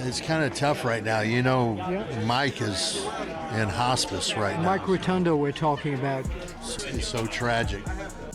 It's kind of tough right now. Mike is in hospice right now. Mike Rotunda we're talking about. It's so tragic.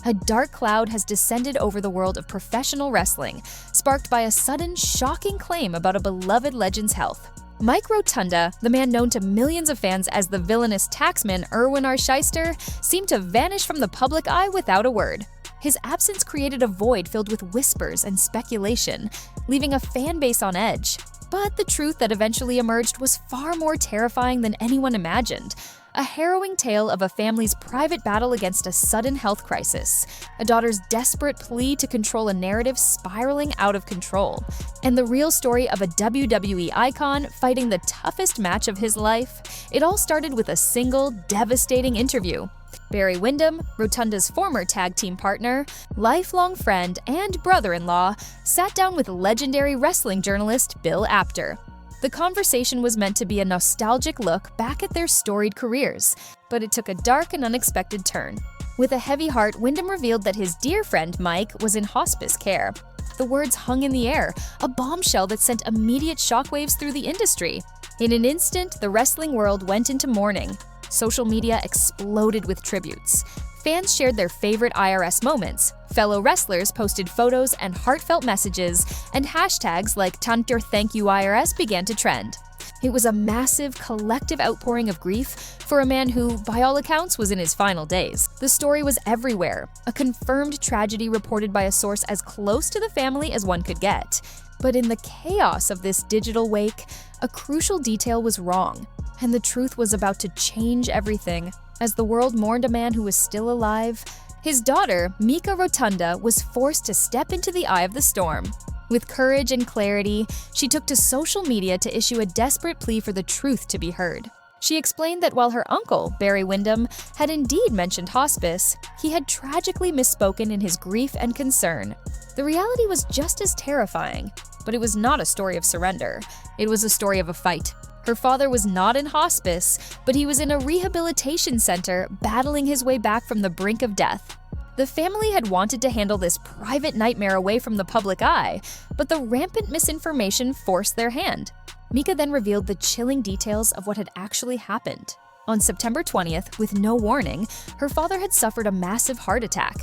A dark cloud has descended over the world of professional wrestling, sparked by a sudden, shocking claim about a beloved legend's health. Mike Rotunda, the man known to millions of fans as the villainous taxman Irwin R. Schyster, seemed to vanish from the public eye without a word. His absence created a void filled with whispers and speculation, leaving a fan base on edge. But the truth that eventually emerged was far more terrifying than anyone imagined. A harrowing tale of a family's private battle against a sudden health crisis, a daughter's desperate plea to control a narrative spiraling out of control, and the real story of a WWE icon fighting the toughest match of his life. It all started with a single, devastating interview. Bray Windham, Rotunda's former tag team partner, lifelong friend, and brother-in-law, sat down with legendary wrestling journalist Bill Apter. The conversation was meant to be a nostalgic look back at their storied careers, but it took a dark and unexpected turn. With a heavy heart, Windham revealed that his dear friend Mike was in hospice care. The words hung in the air, a bombshell that sent immediate shockwaves through the industry. In an instant, the wrestling world went into mourning. Social media exploded with tributes. Fans shared their favorite IRS moments. Fellow wrestlers posted photos and heartfelt messages, and hashtags like Tanter Thank You IRS began to trend. It was a massive, collective outpouring of grief for a man who, by all accounts, was in his final days. The story was everywhere, a confirmed tragedy reported by a source as close to the family as one could get. But in the chaos of this digital wake, a crucial detail was wrong, and the truth was about to change everything. As the world mourned a man who was still alive, his daughter, Mika Rotunda, was forced to step into the eye of the storm. With courage and clarity, she took to social media to issue a desperate plea for the truth to be heard. She explained that while her uncle, Bray Windham, had indeed mentioned hospice, he had tragically misspoken in his grief and concern. The reality was just as terrifying, but it was not a story of surrender. It was a story of a fight. Her father was not in hospice, but he was in a rehabilitation center battling his way back from the brink of death. The family had wanted to handle this private nightmare away from the public eye, but the rampant misinformation forced their hand. Mika then revealed the chilling details of what had actually happened. On September 20th, with no warning, her father had suffered a massive heart attack.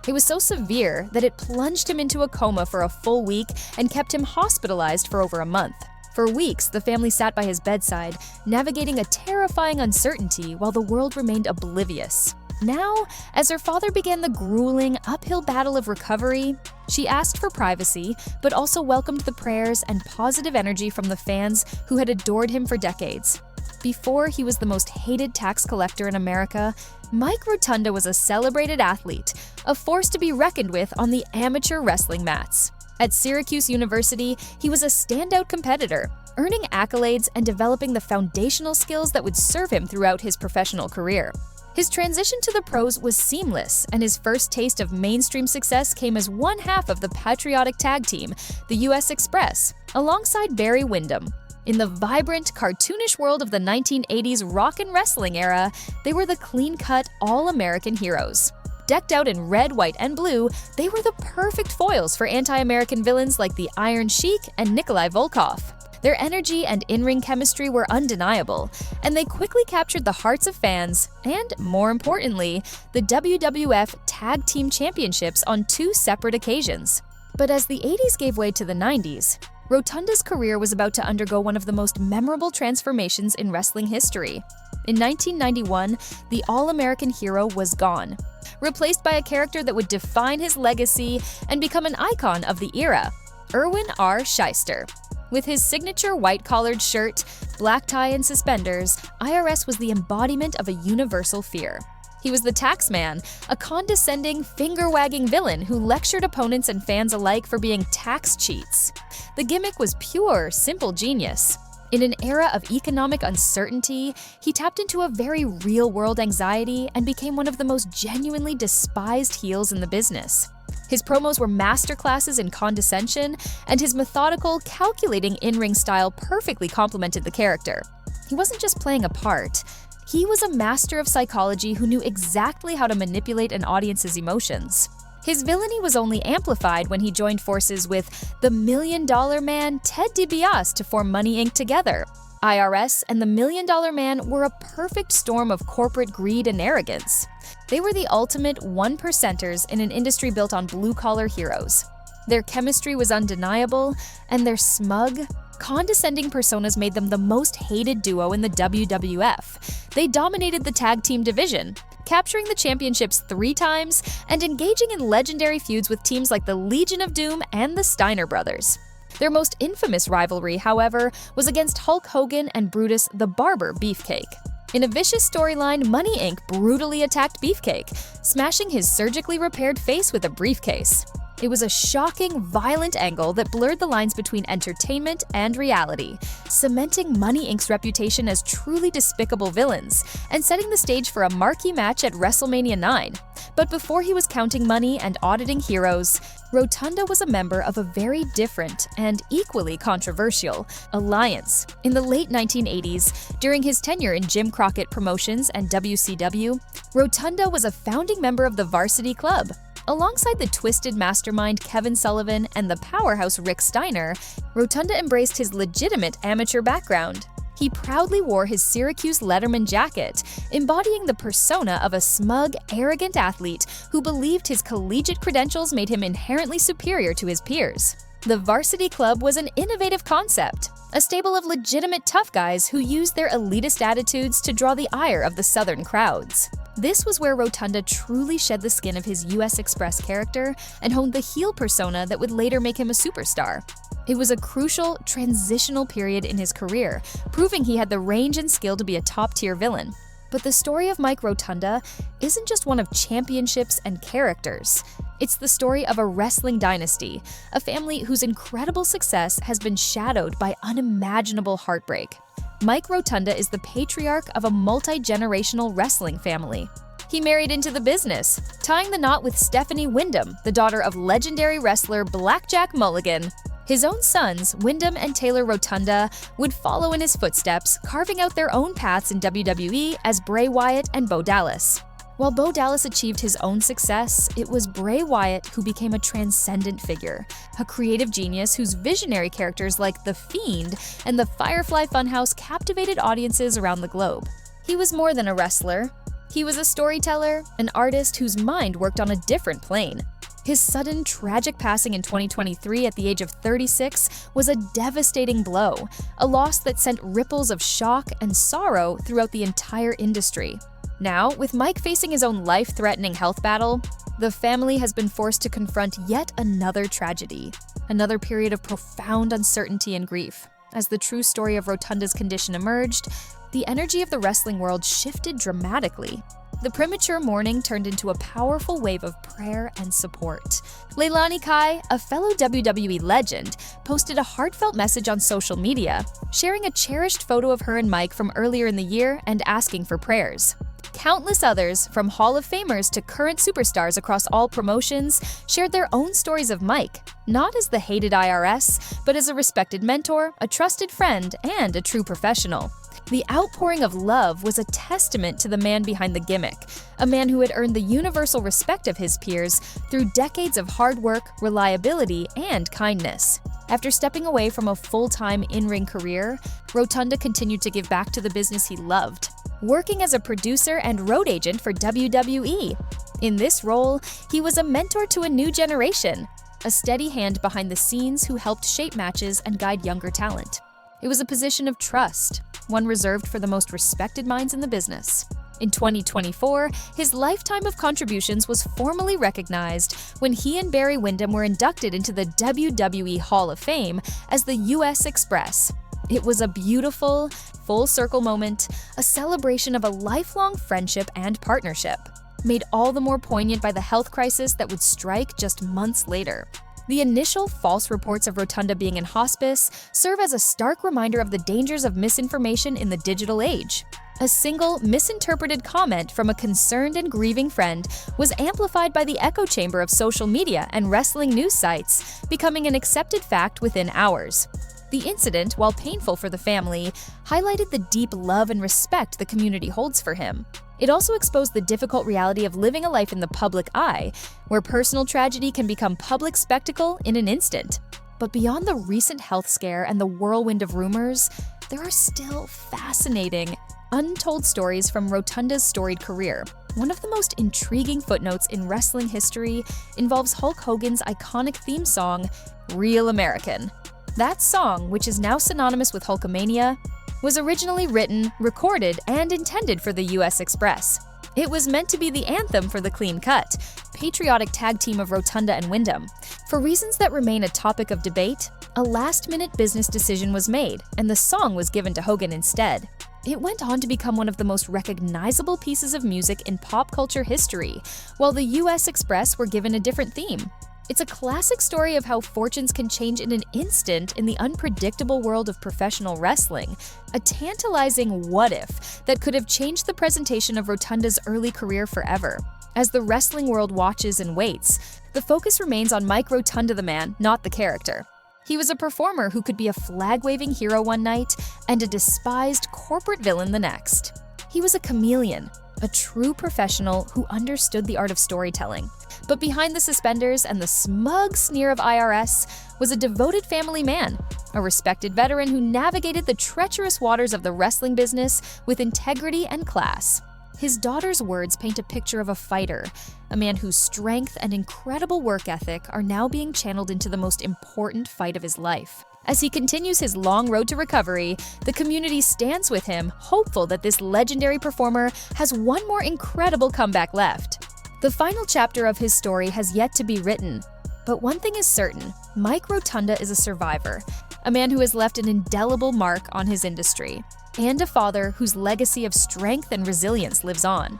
It was so severe that it plunged him into a coma for a full week and kept him hospitalized for over a month. For weeks, the family sat by his bedside, navigating a terrifying uncertainty while the world remained oblivious. Now, as her father began the grueling, uphill battle of recovery, she asked for privacy, but also welcomed the prayers and positive energy from the fans who had adored him for decades. Before he was the most hated tax collector in America, Mike Rotunda was a celebrated athlete, a force to be reckoned with on the amateur wrestling mats. At Syracuse University, he was a standout competitor, earning accolades and developing the foundational skills that would serve him throughout his professional career. His transition to the pros was seamless, and his first taste of mainstream success came as one half of the patriotic tag team, the US Express, alongside Bray Windham. In the vibrant, cartoonish world of the 1980s rock and wrestling era, they were the clean-cut, all-American heroes. Decked out in red, white, and blue, they were the perfect foils for anti-American villains like the Iron Sheik and Nikolai Volkov. Their energy and in-ring chemistry were undeniable, and they quickly captured the hearts of fans and, more importantly, the WWF Tag Team Championships on 2 separate occasions. But as the 80s gave way to the 90s, Rotunda's career was about to undergo one of the most memorable transformations in wrestling history. In 1991, the All-American hero was gone, replaced by a character that would define his legacy and become an icon of the era, Irwin R. Schyster. With his signature white-collared shirt, black tie, and suspenders, IRS was the embodiment of a universal fear. He was the tax man, a condescending, finger-wagging villain who lectured opponents and fans alike for being tax cheats. The gimmick was pure, simple genius. In an era of economic uncertainty, he tapped into a very real-world anxiety and became one of the most genuinely despised heels in the business. His promos were masterclasses in condescension, and his methodical, calculating in-ring style perfectly complemented the character. He wasn't just playing a part. He was a master of psychology who knew exactly how to manipulate an audience's emotions. His villainy was only amplified when he joined forces with the $1 Million Man Ted DiBiase to form Money Inc. together. IRS and the $1 Million Man were a perfect storm of corporate greed and arrogance. They were the ultimate one-percenters in an industry built on blue-collar heroes. Their chemistry was undeniable, and their smug, condescending personas made them the most hated duo in the WWF. They dominated the tag team division, capturing the championships 3 times and engaging in legendary feuds with teams like the Legion of Doom and the Steiner Brothers. Their most infamous rivalry, however, was against Hulk Hogan and Brutus the Barber Beefcake. In a vicious storyline, Money Inc. brutally attacked Beefcake, smashing his surgically repaired face with a briefcase. It was a shocking, violent angle that blurred the lines between entertainment and reality, cementing Money Inc.'s reputation as truly despicable villains and setting the stage for a marquee match at WrestleMania 9. But before he was counting money and auditing heroes, Rotunda was a member of a very different and equally controversial alliance. In the late 1980s, during his tenure in Jim Crockett Promotions and WCW, Rotunda was a founding member of the Varsity Club. Alongside the twisted mastermind Kevin Sullivan and the powerhouse Rick Steiner, Rotunda embraced his legitimate amateur background. He proudly wore his Syracuse Letterman jacket, embodying the persona of a smug, arrogant athlete who believed his collegiate credentials made him inherently superior to his peers. The Varsity Club was an innovative concept, a stable of legitimate tough guys who used their elitist attitudes to draw the ire of the Southern crowds. This was where Rotunda truly shed the skin of his US Express character and honed the heel persona that would later make him a superstar. It was a crucial, transitional period in his career, proving he had the range and skill to be a top-tier villain. But the story of Mike Rotunda isn't just one of championships and characters. It's the story of a wrestling dynasty, a family whose incredible success has been shadowed by unimaginable heartbreak. Mike Rotunda is the patriarch of a multi-generational wrestling family. He married into the business, tying the knot with Stephanie Windham, the daughter of legendary wrestler Blackjack Mulligan. His own sons, Windham and Taylor Rotunda, would follow in his footsteps, carving out their own paths in WWE as Bray Wyatt and Bo Dallas. While Bo Dallas achieved his own success, it was Bray Wyatt who became a transcendent figure, a creative genius whose visionary characters like The Fiend and the Firefly Funhouse captivated audiences around the globe. He was more than a wrestler. He was a storyteller, an artist whose mind worked on a different plane. His sudden, tragic passing in 2023 at the age of 36 was a devastating blow, a loss that sent ripples of shock and sorrow throughout the entire industry. Now, with Mike facing his own life-threatening health battle, the family has been forced to confront yet another tragedy, another period of profound uncertainty and grief. As the true story of Rotunda's condition emerged, the energy of the wrestling world shifted dramatically. The premature mourning turned into a powerful wave of prayer and support. Leilani Kai, a fellow WWE legend, posted a heartfelt message on social media, sharing a cherished photo of her and Mike from earlier in the year and asking for prayers. Countless others, from Hall of Famers to current superstars across all promotions, shared their own stories of Mike, not as the hated IRS, but as a respected mentor, a trusted friend, and a true professional. The outpouring of love was a testament to the man behind the gimmick, a man who had earned the universal respect of his peers through decades of hard work, reliability, and kindness. After stepping away from a full-time in-ring career, Rotunda continued to give back to the business he loved, working as a producer and road agent for WWE. In this role, he was a mentor to a new generation, a steady hand behind the scenes who helped shape matches and guide younger talent. It was a position of trust, one reserved for the most respected minds in the business. In 2024, his lifetime of contributions was formally recognized when he and Barry Windham were inducted into the WWE Hall of Fame as the US Express. It was a beautiful, full-circle moment, a celebration of a lifelong friendship and partnership, made all the more poignant by the health crisis that would strike just months later. The initial false reports of Rotunda being in hospice serve as a stark reminder of the dangers of misinformation in the digital age. A single, misinterpreted comment from a concerned and grieving friend was amplified by the echo chamber of social media and wrestling news sites, becoming an accepted fact within hours. The incident, while painful for the family, highlighted the deep love and respect the community holds for him. It also exposed the difficult reality of living a life in the public eye, where personal tragedy can become public spectacle in an instant. But beyond the recent health scare and the whirlwind of rumors, there are still fascinating, untold stories from Rotunda's storied career. One of the most intriguing footnotes in wrestling history involves Hulk Hogan's iconic theme song, Real American. That song, which is now synonymous with Hulkamania, was originally written, recorded, and intended for the US Express. It was meant to be the anthem for the Clean Cut, patriotic tag team of Rotunda and Windham. For reasons that remain a topic of debate, a last-minute business decision was made, and the song was given to Hogan instead. It went on to become one of the most recognizable pieces of music in pop culture history, while the US Express were given a different theme. It's a classic story of how fortunes can change in an instant in the unpredictable world of professional wrestling, a tantalizing what-if that could have changed the presentation of Rotunda's early career forever. As the wrestling world watches and waits, the focus remains on Mike Rotunda the man, not the character. He was a performer who could be a flag-waving hero one night and a despised corporate villain the next. He was a chameleon, a true professional who understood the art of storytelling. But behind the suspenders and the smug sneer of IRS was a devoted family man, a respected veteran who navigated the treacherous waters of the wrestling business with integrity and class. His daughter's words paint a picture of a fighter, a man whose strength and incredible work ethic are now being channeled into the most important fight of his life. As he continues his long road to recovery, the community stands with him, hopeful that this legendary performer has one more incredible comeback left. The final chapter of his story has yet to be written, but one thing is certain: Mike Rotunda is a survivor, a man who has left an indelible mark on his industry, and a father whose legacy of strength and resilience lives on.